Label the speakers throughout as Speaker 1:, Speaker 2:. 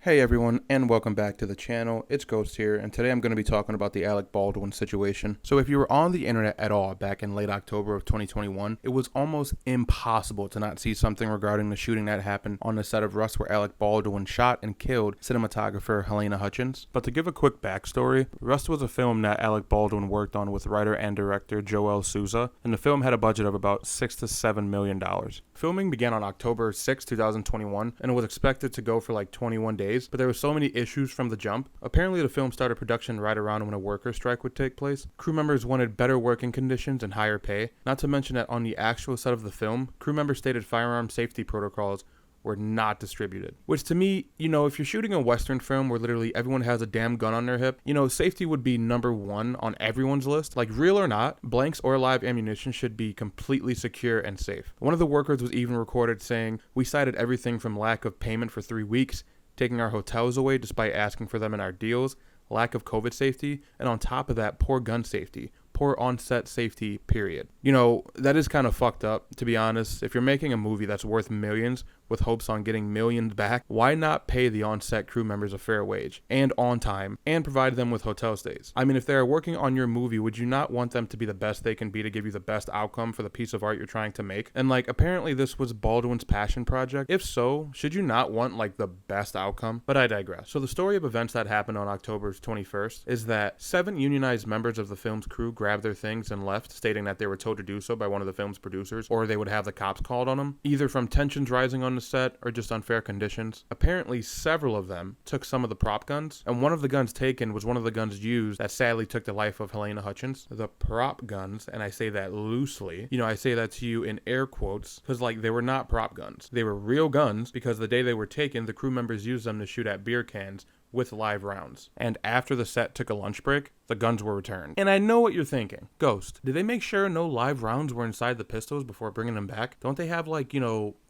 Speaker 1: Hey everyone, and welcome back to the channel. It's Ghost here, and today I'm going to be talking about the Alec Baldwin situation. So if you were on the internet at all back in late October of 2021, it was almost impossible to not see something regarding the shooting that happened on the set of Rust where Alec Baldwin shot and killed cinematographer Halyna Hutchins. But to give a quick backstory, Rust was a film that Alec Baldwin worked on with writer and director Joel Souza, and the film had a budget of about $6 to $7 million. Filming began on October 6, 2021, and it was expected to go for like 21 days. But there were so many issues from the jump. Apparently the film started production right around when a worker strike would take place. Crew members wanted better working conditions and higher pay. Not to mention that on the actual set of the film, crew members stated firearm safety protocols were not distributed. Which to me, if you're shooting a Western film where literally everyone has a damn gun on their hip, safety would be number one on everyone's list. Like, real or not, blanks or live ammunition should be completely secure and safe. One of the workers was even recorded saying, "We cited everything from lack of payment for 3 weeks, taking our hotels away despite asking for them in our deals, lack of COVID safety, and on top of that, poor gun safety, poor on-set safety, period." That is kind of fucked up, to be honest. If you're making a movie that's worth millions with hopes on getting millions back, why not pay the on-set crew members a fair wage and on time and provide them with hotel stays? I mean, if they're working on your movie, would you not want them to be the best they can be to give you the best outcome for the piece of art you're trying to make? And apparently this was Baldwin's passion project. If so, should you not want the best outcome? But I digress. So the story of events that happened on October 21st is that 7 unionized members of the film's crew grabbed their things and left, stating that they were told to do so by one of the film's producers, or they would have the cops called on them, either from tensions rising on the set or just unfair conditions. Apparently several of them took some of the prop guns, and one of the guns taken was one of the guns used that sadly took the life of Halyna Hutchins. The prop guns, and I say that loosely, I say that to you in air quotes, because they were not prop guns. They were real guns, because the day they were taken, the crew members used them to shoot at beer cans with live rounds. And after the set took a lunch break, the guns were returned. And I know what you're thinking. Ghost, did they make sure no live rounds were inside the pistols before bringing them back? Don't they have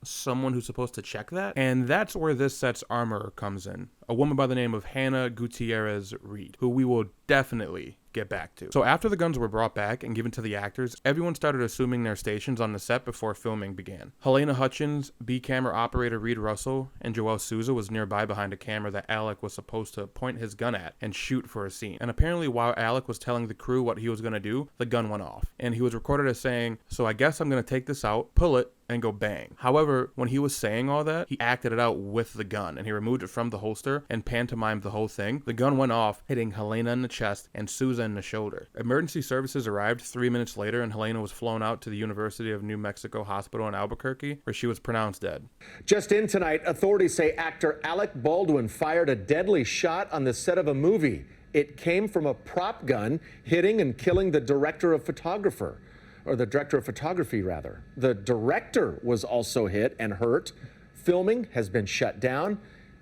Speaker 1: someone who's supposed to check that? And that's where this set's armorer comes in. A woman by the name of Halyna Gutierrez Reed, who we will definitely get back to. So after the guns were brought back and given to the actors, everyone started assuming their stations on the set before filming began. Halyna Hutchins, B camera operator Reed Russell, and Joel Souza was nearby behind a camera that Alec was supposed to point his gun at and shoot for a scene. And apparently while Alec was telling the crew what he was going to do, the gun went off. And he was recorded as saying, "So I guess I'm going to take this out, pull it, and go bang." However, when he was saying all that, he acted it out with the gun, and he removed it from the holster and pantomimed the whole thing. The gun went off, hitting Halyna in the chest and Souza in the shoulder. Emergency services arrived 3 minutes later, and Halyna was flown out to the University of New Mexico Hospital in Albuquerque, where she was pronounced dead.
Speaker 2: Just in tonight, authorities say actor Alec Baldwin fired a deadly shot on the set of a movie. It came from a prop gun, hitting and killing the director of photography. The director was also hit and hurt. Filming has been shut down.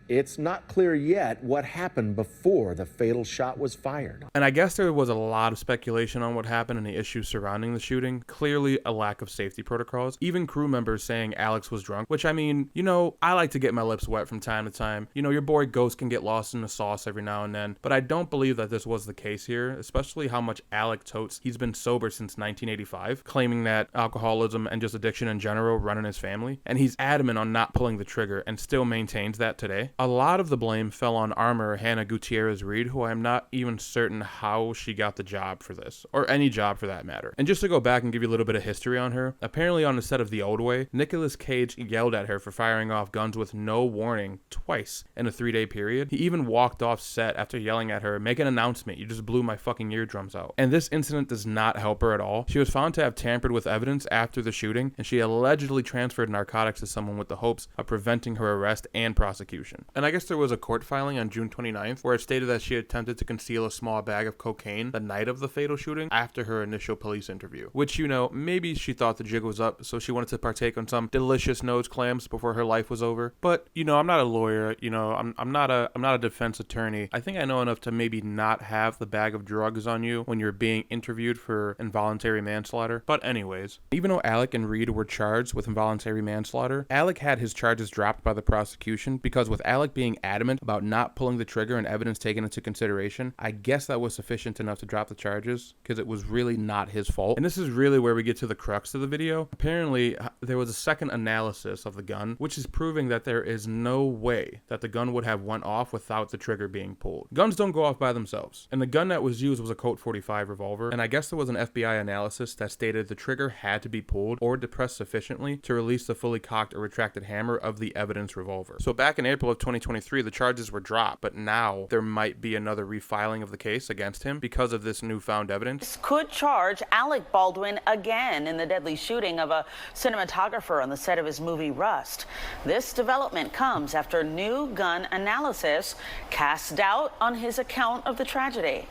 Speaker 2: It's not clear yet what happened before the fatal shot was fired.
Speaker 1: And I guess there was a lot of speculation on what happened and the issues surrounding the shooting. Clearly a lack of safety protocols. Even crew members saying Alex was drunk, which I like to get my lips wet from time to time. Your boy Ghost can get lost in the sauce every now and then, but I don't believe that this was the case here, especially how much Alec totes he's been sober since 1985, claiming that alcoholism and just addiction in general run in his family, and he's adamant on not pulling the trigger and still maintains that today. A lot of the blame fell on armorer Halyna Gutierrez Reed, who I am not even certain how she got the job for this, or any job for that matter. And just to go back and give you a little bit of history on her, apparently on the set of The Old Way, Nicolas Cage yelled at her for firing off guns with no warning twice in a 3-day period. He even walked off set after yelling at her, "Make an announcement, you just blew my fucking eardrums out." And this incident does not help her at all. She was found to have tampered with evidence after the shooting, and she allegedly transferred narcotics to someone with the hopes of preventing her arrest and prosecution. And I guess there was a court filing on June 29th where it stated that she attempted to conceal a small bag of cocaine the night of the fatal shooting after her initial police interview. Which, maybe she thought the jig was up, so she wanted to partake on some delicious nose clams before her life was over. But, I'm not a lawyer, I'm not a defense attorney. I think I know enough to maybe not have the bag of drugs on you when you're being interviewed for involuntary manslaughter. But anyways, even though Alec and Reed were charged with involuntary manslaughter, Alec had his charges dropped by the prosecution because with Alec Alec being adamant about not pulling the trigger and evidence taken into consideration, I guess that was sufficient enough to drop the charges, because it was really not his fault. And this is really where we get to the crux of the video. Apparently, there was a second analysis of the gun, which is proving that there is no way that the gun would have went off without the trigger being pulled. Guns don't go off by themselves. And the gun that was used was a Colt 45 revolver, and I guess there was an FBI analysis that stated the trigger had to be pulled or depressed sufficiently to release the fully cocked or retracted hammer of the evidence revolver. So back in April of 2023, the charges were dropped, but now there might be another refiling of the case against him because of this newfound evidence.
Speaker 3: This could charge Alec Baldwin again in the deadly shooting of a cinematographer on the set of his movie Rust. This development comes after new gun analysis casts doubt on his account of the tragedy.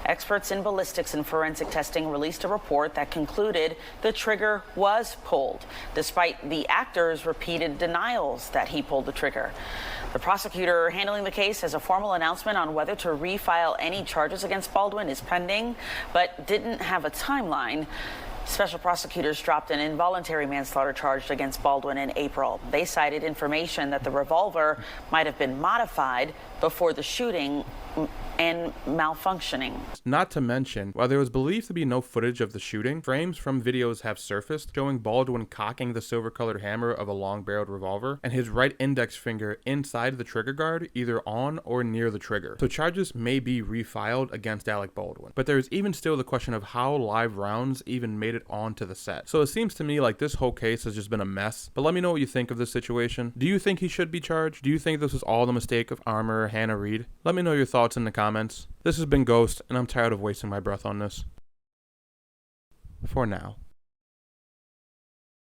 Speaker 3: Experts in ballistics and forensic testing released a report that concluded the trigger was pulled, despite the actor's repeated denials that he pulled the trigger. The prosecutor handling the case has a formal announcement on whether to refile any charges against Baldwin is pending, but didn't have a timeline. Special prosecutors dropped an involuntary manslaughter charge against Baldwin in April. They cited information that the revolver might have been modified before the shooting and malfunctioning.
Speaker 1: Not to mention, while there was believed to be no footage of the shooting, frames from videos have surfaced showing Baldwin cocking the silver-colored hammer of a long-barreled revolver and his right index finger inside the trigger guard, either on or near the trigger. So charges may be refiled against Alec Baldwin. But there is even still the question of how live rounds even made it onto the set. So it seems to me like this whole case has just been a mess. But let me know what you think of this situation. Do you think he should be charged? Do you think this was all the mistake of armorer Hannah Reed? Let me know your thoughts in the comments. This has been Ghost, and I'm tired of wasting my breath on this. For now.